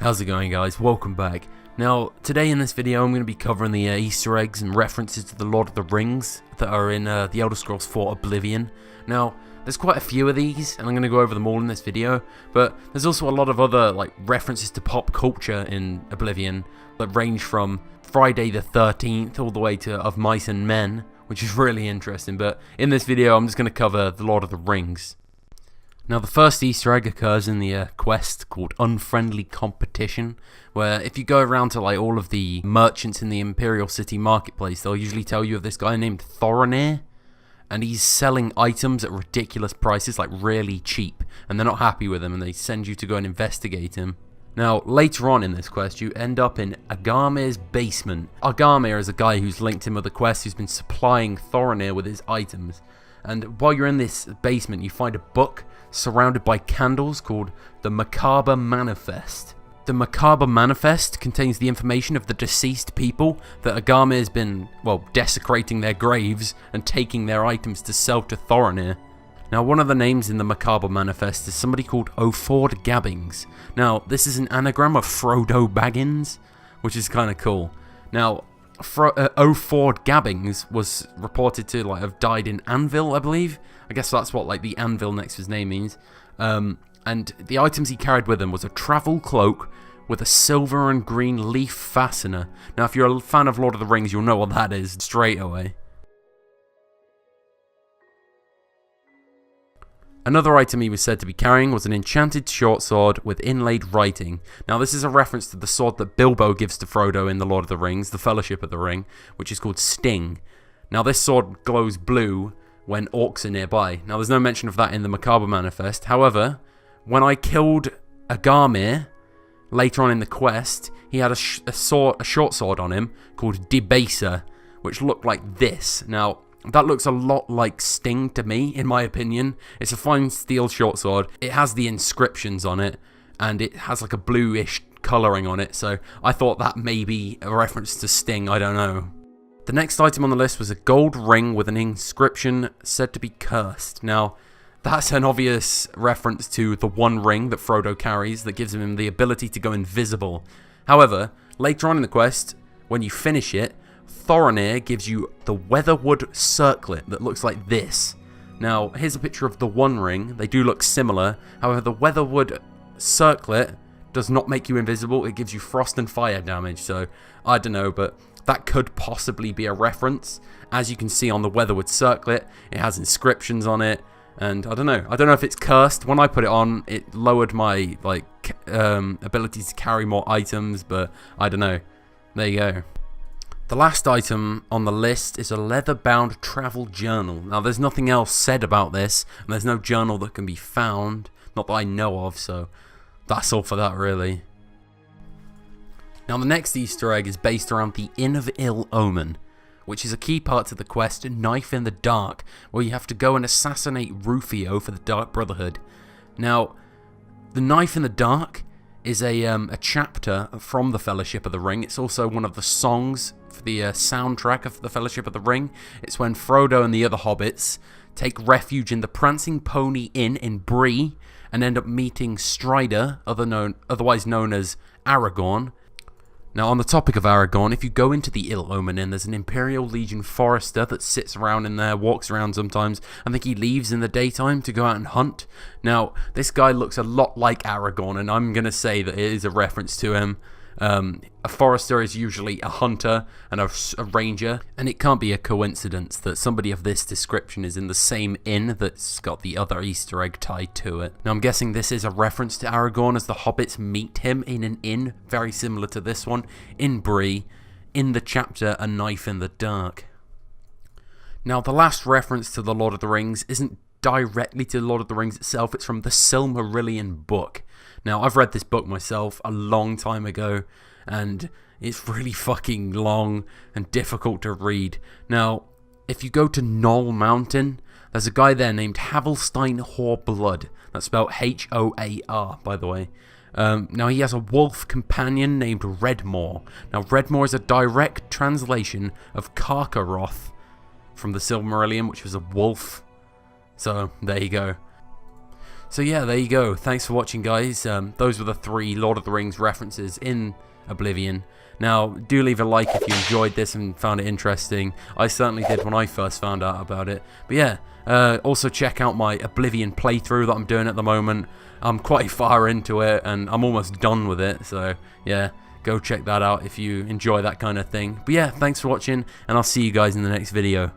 How's it going, guys? Welcome back. Now, today in this video I'm going to be covering the Easter eggs and references to the Lord of the Rings that are in the Elder Scrolls 4 Oblivion. Now, there's quite a few of these, and I'm going to go over them all in this video, but there's also a lot of other references to pop culture in Oblivion that range from Friday the 13th all the way to Of Mice and Men, which is really interesting, but in this video I'm just going to cover the Lord of the Rings. Now, the first Easter egg occurs in the quest called Unfriendly Competition, where if you go around to all of the merchants in the Imperial City Marketplace, they'll usually tell you of this guy named Thorinir, and he's selling items at ridiculous prices, really cheap, and they're not happy with him, and they send you to go and investigate him. Now, later on in this quest, you end up in Agarmir's basement. Agarmir is a guy who's linked in with the quest, who's been supplying Thorinir with his items. And while you're in this basement, you find a book surrounded by candles called the Macabre Manifest. The Macabre Manifest contains the information of the deceased people that Agarmir's been, desecrating their graves and taking their items to sell to Thorinir. Now, one of the names in the Macabre Manifest is somebody called O'Ford Gabbings. Now, this is an anagram of Frodo Baggins, which is kind of cool. Now, O'Ford Gabbings was reported to have died in Anvil, I believe. I guess that's what the anvil next to his name means. And the items he carried with him was a travel cloak with a silver and green leaf fastener. Now, if you're a fan of Lord of the Rings, you'll know what that is straight away. Another item he was said to be carrying was an enchanted short sword with inlaid writing. Now, this is a reference to the sword that Bilbo gives to Frodo in The Lord of the Rings, the Fellowship of the Ring, which is called Sting. Now, this sword glows blue when orcs are nearby. Now, there's no mention of that in the Macabre Manifest. However, when I killed Agarmir, later on in the quest, he had a short sword on him called Debaser, which looked like this. Now, that looks a lot like Sting to me, in my opinion. It's a fine steel short sword. It has the inscriptions on it, and it has a bluish colouring on it, so I thought that may be a reference to Sting, I don't know. The next item on the list was a gold ring with an inscription said to be cursed. Now, that's an obvious reference to the one ring that Frodo carries that gives him the ability to go invisible. However, later on in the quest, when you finish it, Thorinir gives you the Weatherwood circlet that looks like this. Now, here's a picture of the One Ring. They do look similar. However, the Weatherwood circlet does not make you invisible. It gives you frost and fire damage. So, I don't know, but that could possibly be a reference. As you can see on the Weatherwood circlet, it has inscriptions on it. And I don't know. I don't know if it's cursed. When I put it on, it lowered my ability to carry more items. But I don't know. There you go. The last item on the list is a leather-bound travel journal. Now, there's nothing else said about this, and there's no journal that can be found, not that I know of, so that's all for that, really. Now, the next Easter egg is based around the Inn of Ill Omen, which is a key part to the quest Knife in the Dark, where you have to go and assassinate Rufio for the Dark Brotherhood. Now, the Knife in the Dark is a chapter from the Fellowship of the Ring. It's also one of the songs for the soundtrack of the Fellowship of the Ring. It's when Frodo and the other hobbits take refuge in the Prancing Pony Inn in Bree and end up meeting Strider, otherwise known as Aragorn. Now, on the topic of Aragorn, if you go into the Ill Omen Inn, there's an Imperial Legion forester that sits around in there, walks around sometimes. I think he leaves in the daytime to go out and hunt. Now, this guy looks a lot like Aragorn, and I'm going to say that it is a reference to him. A forester is usually a hunter and a ranger, and it can't be a coincidence that somebody of this description is in the same inn that's got the other Easter egg tied to it. Now, I'm guessing this is a reference to Aragorn as the hobbits meet him in an inn very similar to this one in Bree in the chapter A Knife in the Dark. Now, the last reference to the Lord of the Rings isn't directly to the Lord of the Rings itself. It's from the Silmarillion book. Now, I've read this book myself a long time ago, and it's really fucking long and difficult to read. Now, if you go to Knoll Mountain, there's a guy there named Havelstein Hoarblood. That's spelled H-O-A-R, by the way. Now, he has a wolf companion named Redmore. Now, Redmore is a direct translation of Karkaroth from the Silmarillion, which was a wolf. So, there you go. So yeah, there you go. Thanks for watching, guys. Those were the 3 Lord of the Rings references in Oblivion. Now, do leave a like if you enjoyed this and found it interesting. I certainly did when I first found out about it. But yeah, also check out my Oblivion playthrough that I'm doing at the moment. I'm quite far into it, and I'm almost done with it. So yeah, go check that out if you enjoy that kind of thing. But yeah, thanks for watching, and I'll see you guys in the next video.